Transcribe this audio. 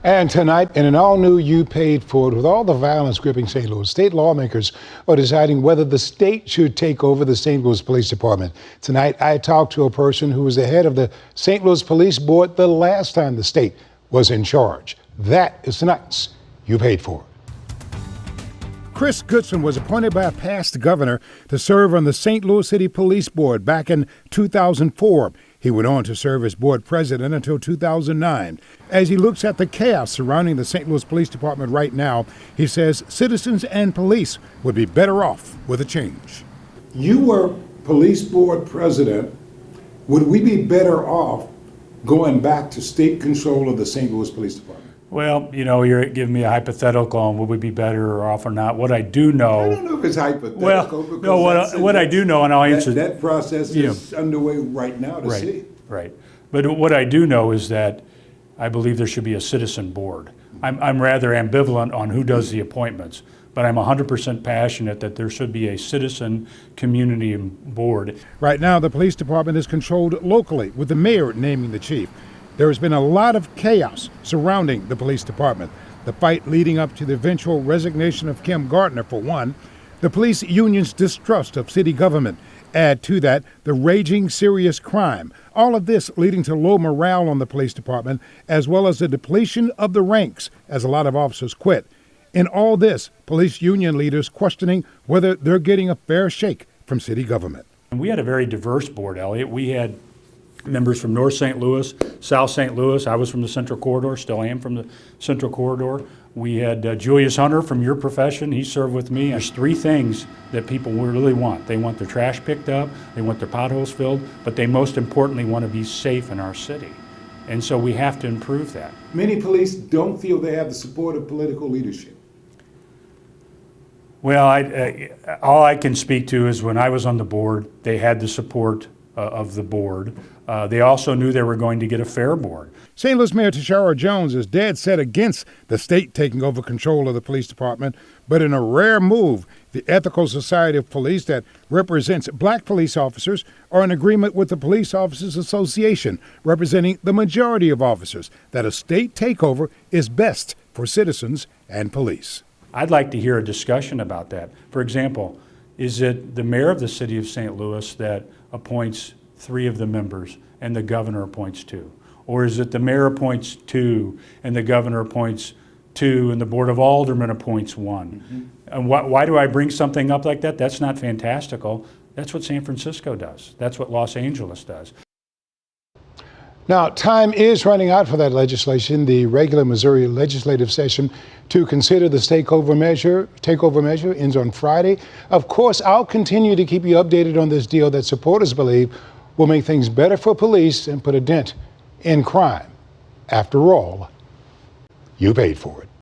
And tonight, in an all-new You Paid For It, with all the violence gripping St. Louis, state lawmakers are deciding whether the state should take over the St. Louis Police Department. Tonight, I talked to a person who was the head of the St. Louis Police Board the last time the state was in charge. That is tonight's You Paid For It. Chris Goodson was appointed by a past governor to serve on the St. Louis City Police Board back in 2004. He went on to serve as board president until 2009. As he looks at the chaos surrounding the St. Louis Police Department right now, he says citizens and police would be better off with a change. You were police board president. Would we be better off going back to state control of the St. Louis Police Department? Well, you're giving me a hypothetical on would we be better off or not. What I do know... I don't know if it's hypothetical. Well, no, what I do know, and I'll answer... That process is underway right now to see. Right. But what I do know is that I believe there should be a citizen board. I'm rather ambivalent on who does the appointments, but I'm 100% passionate that there should be a citizen community board. Right now, the police department is controlled locally, with the mayor naming the chief. There has been a lot of chaos surrounding the police department. The fight leading up to the eventual resignation of Kim Gardner, for one. The police union's distrust of city government. Add to that the raging serious crime. All of this leading to low morale on the police department, as well as the depletion of the ranks as a lot of officers quit. In all this, police union leaders questioning whether they're getting a fair shake from city government. And we had a very diverse board, Elliot. We had members from North St. Louis, South St. Louis. I was from the Central Corridor, still am from the Central Corridor. We had Julius Hunter from your profession. He served with me. There's three things that people really want. They want their trash picked up, they want their potholes filled, but they most importantly want to be safe in our city. And so we have to improve that. Many police don't feel they have the support of political leadership. Well, all I can speak to is when I was on the board, they had the support of the board. They also knew they were going to get a fair board. St. Louis Mayor Tashara Jones is dead set against the state taking over control of the police department, but in a rare move, the Ethical Society of Police that represents black police officers are in agreement with the Police Officers Association, representing the majority of officers, that a state takeover is best for citizens and police. I'd like to hear a discussion about that. For example, is it the mayor of the city of St. Louis that appoints 3 of the members and the governor appoints 2? Or is it the mayor appoints 2 and the governor appoints 2 and the board of aldermen appoints 1? Mm-hmm. And why do I bring something up like that? That's not fantastical. That's what San Francisco does. That's what Los Angeles does. Now, time is running out for that legislation, the regular Missouri legislative session to consider the takeover measure ends on Friday. Of course, I'll continue to keep you updated on this deal that supporters believe will make things better for police and put a dent in crime. After all, you paid for it.